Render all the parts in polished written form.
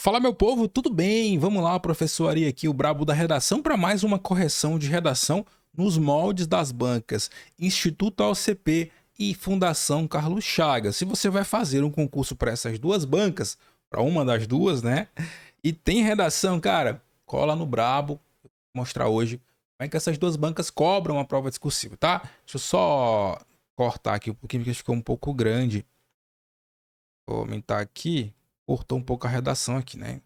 Fala, meu povo, tudo bem? Vamos lá, professor Ari aqui, o brabo da redação, para mais uma correção de redação nos moldes das bancas Instituto AOCP e Fundação Carlos Chagas. Se você vai fazer um concurso para essas duas bancas, para uma das duas, né? E tem redação, cara, cola no brabo, vou mostrar hoje como é que essas duas bancas cobram a prova discursiva, tá? Deixa eu só cortar aqui um pouquinho, porque ficou um pouco grande. Vou aumentar aqui, cortou um pouco a redação aqui, né?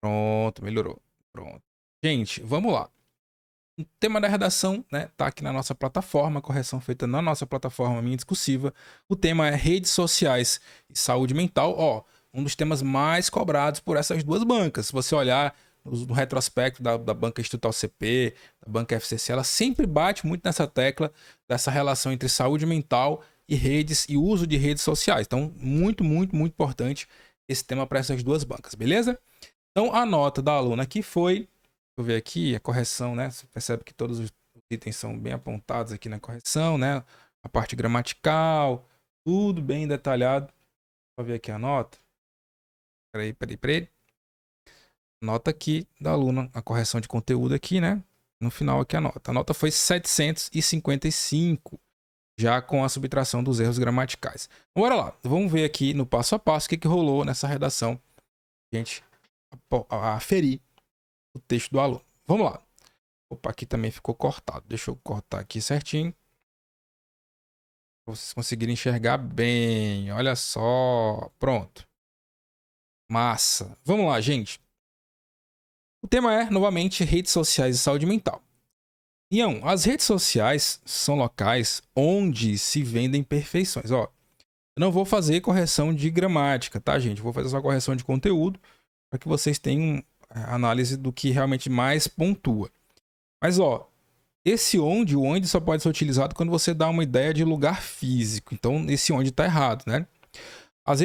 Pronto, melhorou. Pronto. Gente, vamos lá. O tema da redação, né, tá aqui na nossa plataforma, correção feita na nossa plataforma Minha Discursiva. O tema é redes sociais e saúde mental. Ó, um dos temas mais cobrados por essas duas bancas. Se você olhar no retrospecto da banca Instituto CP, da banca FCC, ela sempre bate muito nessa tecla dessa relação entre saúde mental e redes e uso de redes sociais. Então, muito, muito, muito importante esse tema para essas duas bancas, beleza? Então, a nota da aluna aqui foi, deixa eu ver aqui, a correção, né? Você percebe que todos os itens são bem apontados aqui na correção, né? A parte gramatical, tudo bem detalhado. Deixa eu ver aqui a nota. Peraí. Nota aqui da aluna, a correção de conteúdo aqui, né? No final aqui a nota. A nota foi 755, já com a subtração dos erros gramaticais. Bora lá, vamos ver aqui no passo a passo o que rolou nessa redação. Gente, aferir o texto do aluno. Vamos lá. Opa, aqui também ficou cortado. Deixa eu cortar aqui certinho. Pra vocês conseguirem enxergar bem. Olha só. Pronto. Massa. Vamos lá, gente. O tema é, novamente, redes sociais e saúde mental. Ian, as redes sociais são locais onde se vendem perfeições. Ó, eu não vou fazer correção de gramática, tá, gente? Vou fazer só correção de conteúdo para que vocês tenham análise do que realmente mais pontua. Mas, ó, esse onde, o onde só pode ser utilizado quando você dá uma ideia de lugar físico. Então, esse onde está errado, né?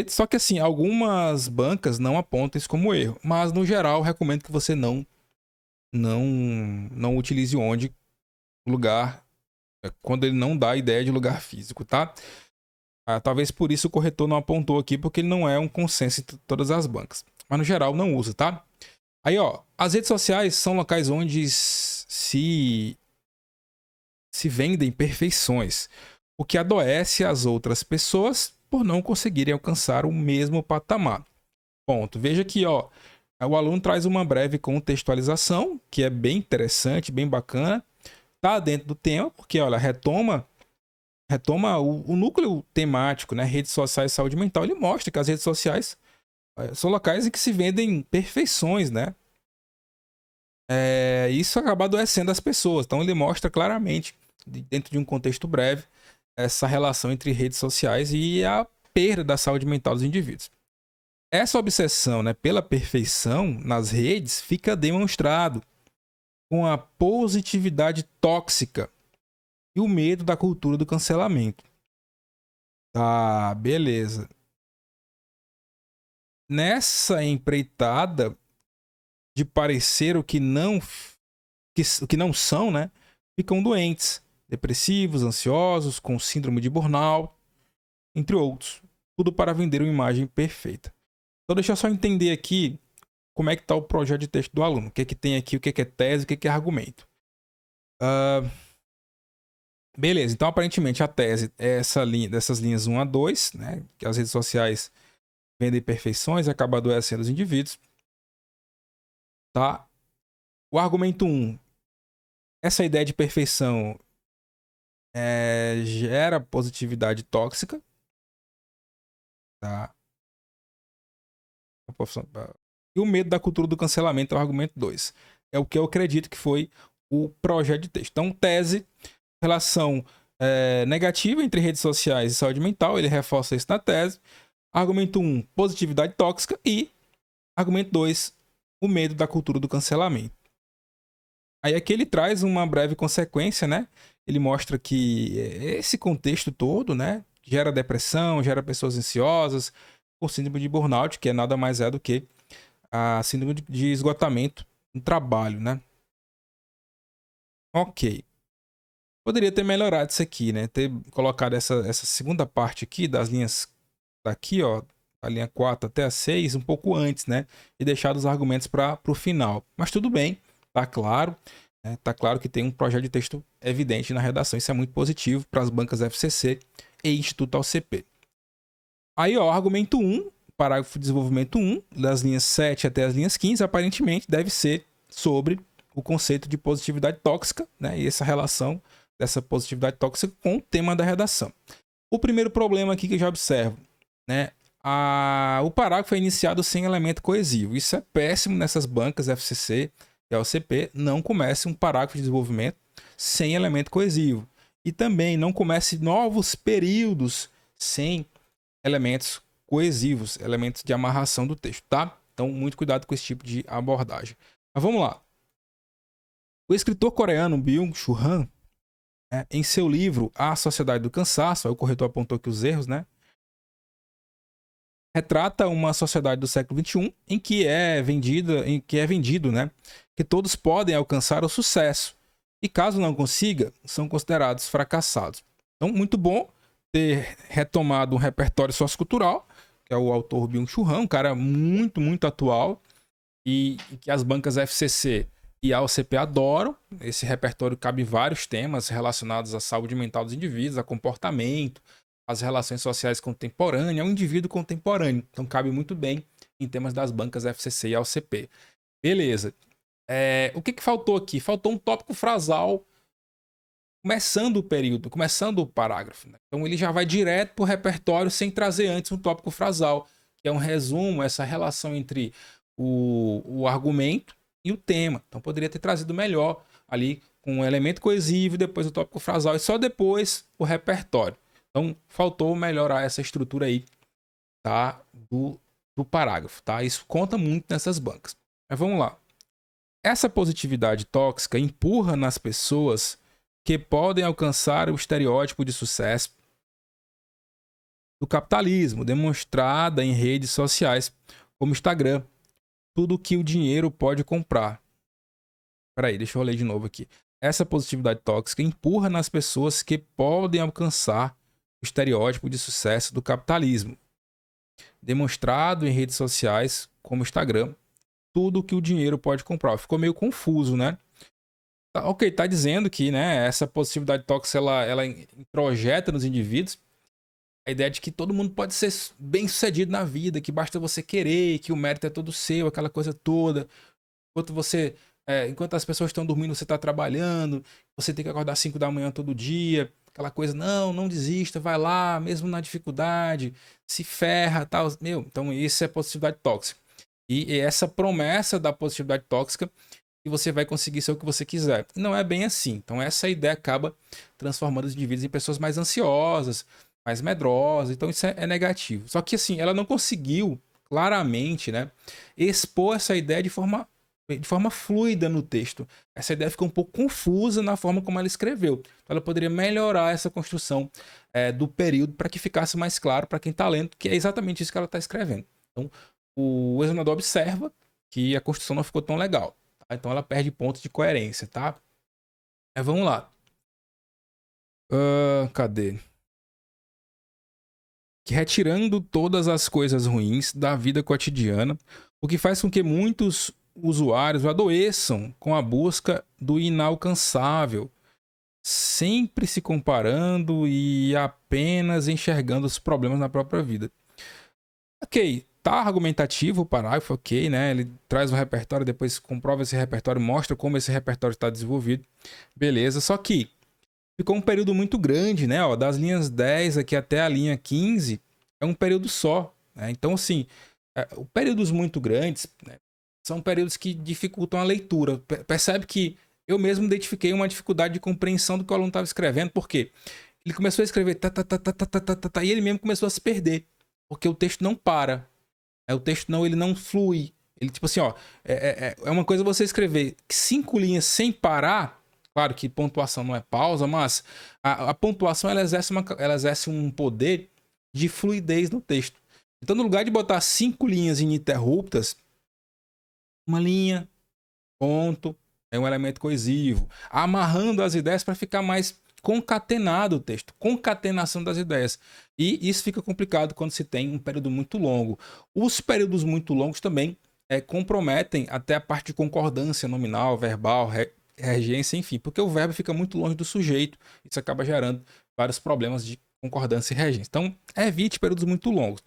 Só que assim, algumas bancas não apontam isso como erro. Mas, no geral, recomendo que você não utilize onde lugar, quando ele não dá a ideia de lugar físico, tá? Talvez por isso o corretor não apontou aqui, porque ele não é um consenso entre todas as bancas. Mas, no geral, não usa, tá? Aí, ó, as redes sociais são locais onde se vendem perfeições, o que adoece as outras pessoas por não conseguirem alcançar o mesmo patamar. Ponto. Veja aqui, ó, o aluno traz uma breve contextualização, que é bem interessante, bem bacana. Tá dentro do tema, porque, olha, retoma o núcleo temático, né? Redes sociais e saúde mental. Ele mostra que as redes sociais são locais em que se vendem perfeições, né? Isso acaba adoecendo as pessoas. Então, ele mostra claramente, dentro de um contexto breve, essa relação entre redes sociais e a perda da saúde mental dos indivíduos. Essa obsessão, né, pela perfeição nas redes fica demonstrado com a positividade tóxica e o medo da cultura do cancelamento. Tá, beleza. Nessa empreitada de parecer o que não são, né, ficam doentes, depressivos, ansiosos, com síndrome de burnout, entre outros. Tudo para vender uma imagem perfeita. Então deixa eu só entender aqui como é que está o projeto de texto do aluno. O que é que tem aqui, o que é tese, o que é argumento. Beleza, então aparentemente a tese é dessas linhas 1 a 2, né, que as redes sociais vendem perfeições e acabam adoecendo os indivíduos. Tá? O argumento 1, essa ideia de perfeição gera positividade tóxica. Tá? E o medo da cultura do cancelamento é o argumento 2. É o que eu acredito que foi o projeto de texto. Então, tese, relação negativa entre redes sociais e saúde mental, ele reforça isso na tese. Argumento 1, positividade tóxica. E argumento 2, o medo da cultura do cancelamento. Aí aqui ele traz uma breve consequência, né? Ele mostra que esse contexto todo, né, gera depressão, gera pessoas ansiosas, por síndrome de burnout, que é nada mais do que a síndrome de esgotamento no trabalho, né? Ok. Poderia ter melhorado isso aqui, né? Ter colocado essa segunda parte aqui, das linhas daqui, ó, a linha 4 até a 6 um pouco antes, né? E deixado os argumentos para o final. Mas tudo bem, tá claro. Tá claro que tem um projeto de texto evidente na redação. Isso é muito positivo para as bancas FCC e Instituto AuCP. Aí, ó, argumento 1, parágrafo de desenvolvimento 1, das linhas 7 até as linhas 15, aparentemente deve ser sobre o conceito de positividade tóxica, né? E essa relação dessa positividade tóxica com o tema da redação. O primeiro problema aqui que eu já observo, né? O parágrafo é iniciado sem elemento coesivo. Isso é péssimo nessas bancas FCC e AuCP. Não comece um parágrafo de desenvolvimento sem elemento coesivo. E também não comece novos períodos sem elementos coesivos, elementos de amarração do texto, tá? Então, muito cuidado com esse tipo de abordagem. Mas vamos lá. O escritor coreano Byung-Chul Han, em seu livro A Sociedade do Cansaço, aí o corretor apontou aqui os erros, né? Retrata uma sociedade do século XXI em que é vendido, né? Que todos podem alcançar o sucesso. E caso não consiga, são considerados fracassados. Então, muito bom ter retomado um repertório sociocultural, que é o autor Byung-Chul Han, um cara muito, muito atual, e que as bancas FCC e a AuCP adoram. Esse repertório cabe vários temas relacionados à saúde mental dos indivíduos, a comportamento, as relações sociais contemporâneas, ao indivíduo contemporâneo. Então cabe muito bem em temas das bancas FCC e AuCP. Beleza. O que faltou aqui? Faltou um tópico frasal começando o período, começando o parágrafo. Né? Então ele já vai direto para o repertório sem trazer antes um tópico frasal, que é um resumo, essa relação entre o argumento e o tema. Então poderia ter trazido melhor ali com um elemento coesivo, depois o tópico frasal e só depois o repertório. Então faltou melhorar essa estrutura aí, tá? Do parágrafo, tá? Isso conta muito nessas bancas. Mas vamos lá. Essa positividade tóxica empurra nas pessoas que podem alcançar o estereótipo de sucesso do capitalismo, demonstrada em redes sociais como Instagram. Tudo que o dinheiro pode comprar. Peraí, deixa eu ler de novo aqui. Essa positividade tóxica empurra nas pessoas que podem alcançar o estereótipo de sucesso do capitalismo, demonstrado em redes sociais como Instagram. Tudo que o dinheiro pode comprar. Ficou meio confuso, né? Ok, tá dizendo que, né, essa positividade tóxica ela introjeta nos indivíduos a ideia de que todo mundo pode ser bem sucedido na vida, que basta você querer, que o mérito é todo seu, aquela coisa toda. Enquanto as pessoas estão dormindo, você está trabalhando, você tem que acordar às 5 da manhã todo dia, aquela coisa, não desista, vai lá, mesmo na dificuldade, se ferra, tal. Então isso é positividade tóxica. E essa promessa da positividade tóxica que você vai conseguir ser o que você quiser. Não é bem assim. Então essa ideia acaba transformando os indivíduos em pessoas mais ansiosas, mais medrosas. Então isso é negativo. Só que assim, ela não conseguiu claramente, né, expor essa ideia de forma fluida no texto. Essa ideia ficou um pouco confusa na forma como ela escreveu. Então ela poderia melhorar essa construção do período para que ficasse mais claro para quem está lendo que é exatamente isso que ela está escrevendo. Então o examinador observa que a construção não ficou tão legal. Tá? Então ela perde pontos de coerência, tá? Vamos lá. Cadê? Que retirando todas as coisas ruins da vida cotidiana, o que faz com que muitos usuários adoeçam com a busca do inalcançável, sempre se comparando e apenas enxergando os problemas na própria vida. Ok, tá argumentativo o parágrafo, ok, né? Ele traz um repertório, depois comprova esse repertório, mostra como esse repertório está desenvolvido. Beleza, só que ficou um período muito grande, né? Ó, das linhas 10 aqui até a linha 15 é um período só. Né? Então, assim, períodos muito grandes, né, são períodos que dificultam a leitura. Percebe que eu mesmo identifiquei uma dificuldade de compreensão do que o aluno estava escrevendo, porque ele começou a escrever e ele mesmo começou a se perder, porque o texto não para. O texto ele não flui. Ele, tipo assim, ó, é uma coisa você escrever 5 linhas sem parar. Claro que pontuação não é pausa, mas a pontuação ela exerce um poder de fluidez no texto. Então, no lugar de botar 5 linhas ininterruptas, uma linha, ponto, é um elemento coesivo, amarrando as ideias para ficar mais concatenado o texto, concatenação das ideias. E isso fica complicado quando se tem um período muito longo. Os períodos muito longos também comprometem até a parte de concordância nominal, verbal, regência, enfim, porque o verbo fica muito longe do sujeito. Isso acaba gerando vários problemas de concordância e regência. Então, evite períodos muito longos.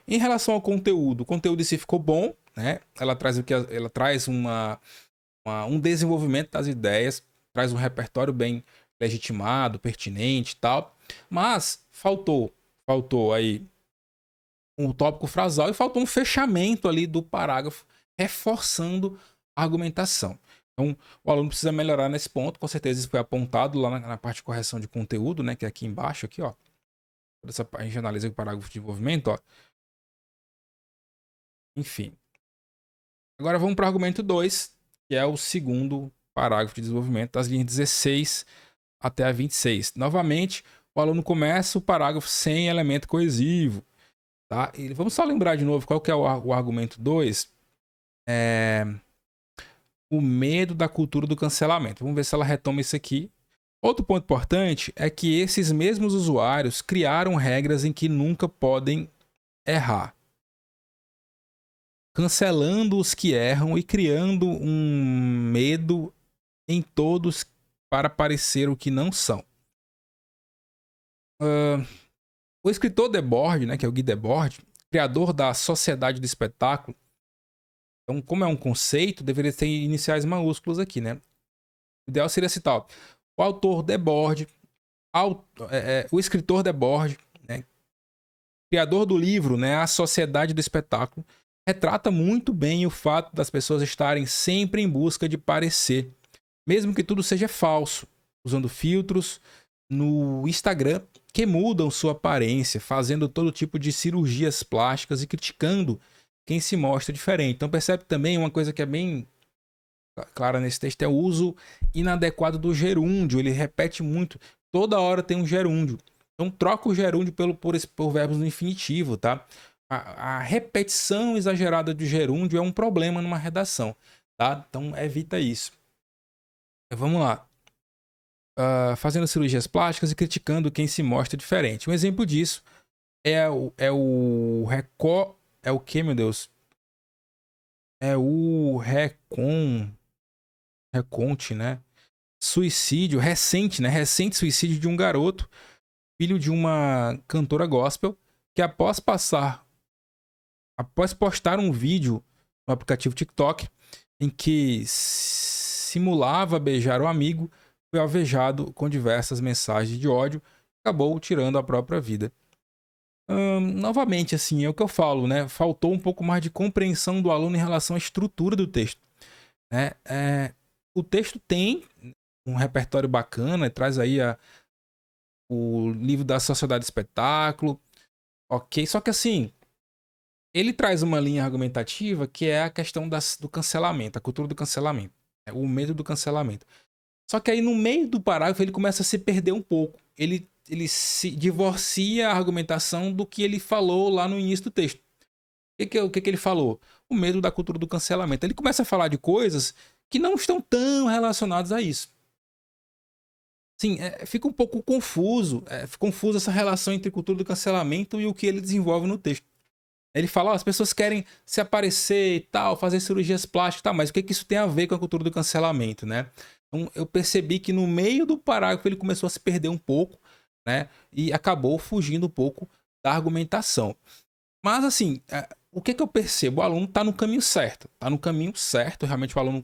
Em relação ao conteúdo, o conteúdo em si ficou bom, né? Ela traz um desenvolvimento das ideias, traz um repertório bem legitimado, pertinente e tal, mas faltou aí um tópico frasal e faltou um fechamento ali do parágrafo, reforçando a argumentação. Então, o aluno precisa melhorar nesse ponto, com certeza isso foi apontado lá na parte de correção de conteúdo, né, que é aqui embaixo, aqui, ó. A gente analisa o parágrafo de desenvolvimento, ó. Enfim. Agora vamos para o argumento 2, que é o segundo parágrafo de desenvolvimento, das linhas 16 até a 26. Novamente, o aluno começa o parágrafo sem elemento coesivo. Tá? E vamos só lembrar de novo qual que é o argumento 2. O medo da cultura do cancelamento. Vamos ver se ela retoma isso aqui. Outro ponto importante é que esses mesmos usuários criaram regras em que nunca podem errar, cancelando os que erram e criando um medo em todos para parecer o que não são. O escritor Debord, né, que é o Guy Debord, criador da Sociedade do Espetáculo, então, como é um conceito, deveria ter iniciais maiúsculos aqui, né? O ideal seria citar o autor Debord, o escritor Debord, né, criador do livro, né, A Sociedade do Espetáculo, retrata muito bem o fato das pessoas estarem sempre em busca de parecer, mesmo que tudo seja falso, usando filtros no Instagram que mudam sua aparência, fazendo todo tipo de cirurgias plásticas e criticando quem se mostra diferente. Então percebe também uma coisa que é bem clara nesse texto, é o uso inadequado do gerúndio. Ele repete muito, toda hora tem um gerúndio. Então troca o gerúndio por verbos no infinitivo, tá? A repetição exagerada do gerúndio é um problema numa redação, tá? Então evita isso. Vamos lá. Fazendo cirurgias plásticas e criticando quem se mostra diferente. Um exemplo disso é o que, meu Deus? É o reconte, né? Suicídio recente, né? Recente suicídio de um garoto, filho de uma cantora gospel, que após postar um vídeo no aplicativo TikTok em que simulava beijar o amigo, foi alvejado com diversas mensagens de ódio, acabou tirando a própria vida. Novamente, assim, é o que eu falo, né? Faltou um pouco mais de compreensão do aluno em relação à estrutura do texto, né? O texto tem um repertório bacana, traz aí o livro da Sociedade do Espetáculo, ok? Só que assim, ele traz uma linha argumentativa que é a questão do cancelamento, a cultura do cancelamento, o medo do cancelamento. Só que aí no meio do parágrafo ele começa a se perder um pouco. Ele se divorcia a argumentação do que ele falou lá no início do texto. O que ele falou? O medo da cultura do cancelamento. Ele começa a falar de coisas que não estão tão relacionadas a isso. Sim, fica um pouco confuso. Fica confusa essa relação entre cultura do cancelamento e o que ele desenvolve no texto. Ele fala, as pessoas querem se aparecer e tal, fazer cirurgias plásticas e tal, mas o que isso tem a ver com a cultura do cancelamento, né? Então, eu percebi que no meio do parágrafo ele começou a se perder um pouco, né? E acabou fugindo um pouco da argumentação. Mas, assim, o que eu percebo? O aluno está no caminho certo. Está no caminho certo. Realmente, o aluno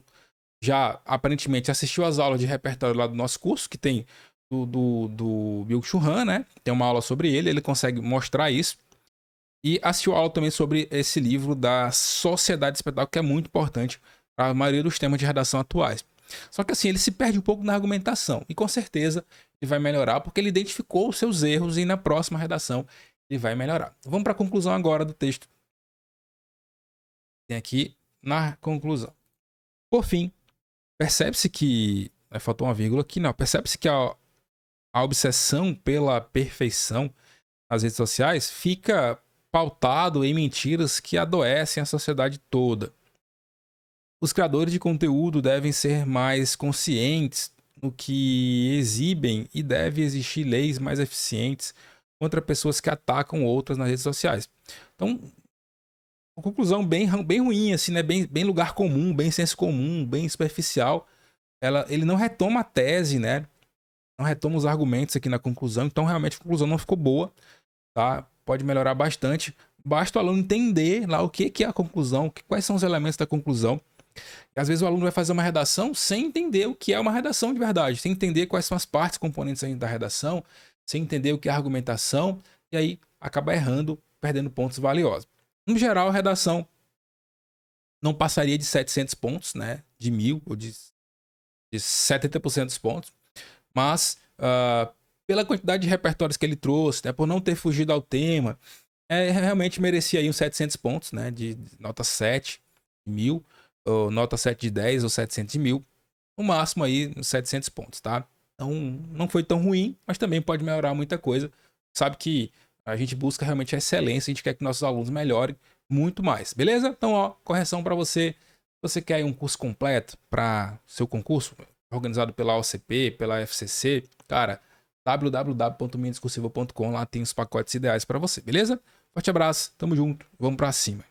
já, aparentemente, assistiu às aulas de repertório lá do nosso curso, que tem do Byung-Chul Han, né? Tem uma aula sobre ele, ele consegue mostrar isso. E assistiu a aula também sobre esse livro da Sociedade do Espetáculo, que é muito importante para a maioria dos temas de redação atuais. Só que assim, ele se perde um pouco na argumentação. E com certeza ele vai melhorar, porque ele identificou os seus erros e na próxima redação ele vai melhorar. Vamos para a conclusão agora do texto. Tem aqui na conclusão. Por fim, percebe-se que... faltou uma vírgula aqui, não. Percebe-se que a obsessão pela perfeição nas redes sociais fica pautado em mentiras que adoecem a sociedade toda. Os criadores de conteúdo devem ser mais conscientes no que exibem e deve existir leis mais eficientes contra pessoas que atacam outras nas redes sociais. Então, uma conclusão bem ruim, assim, né? Bem lugar comum, bem senso comum, bem superficial. Ele não retoma a tese, né? Não retoma os argumentos aqui na conclusão. Então, realmente, a conclusão não ficou boa, tá? Pode melhorar bastante. Basta o aluno entender lá o que é a conclusão, quais são os elementos da conclusão. E, às vezes o aluno vai fazer uma redação sem entender o que é uma redação de verdade, sem entender quais são as partes componentes da redação, sem entender o que é argumentação, e aí acaba errando, perdendo pontos valiosos. No geral, a redação não passaria de 700 pontos, né? De 1000 ou de 70% dos pontos. Mas, pela quantidade de repertórios que ele trouxe, né? Por não ter fugido ao tema, realmente merecia aí uns 700 pontos, né? De nota 7 de 1000, ou nota 7 de 10 ou 700 de 1000. No máximo aí uns 700 pontos, tá? Então, não foi tão ruim, mas também pode melhorar muita coisa. Sabe que a gente busca realmente a excelência, a gente quer que nossos alunos melhorem muito mais, beleza? Então, ó, correção para você. Você quer um curso completo para seu concurso, organizado pela OCP, pela FCC, cara, www.minhadiscursiva.com, lá tem os pacotes ideais para você, beleza? Forte abraço, tamo junto, vamos para cima.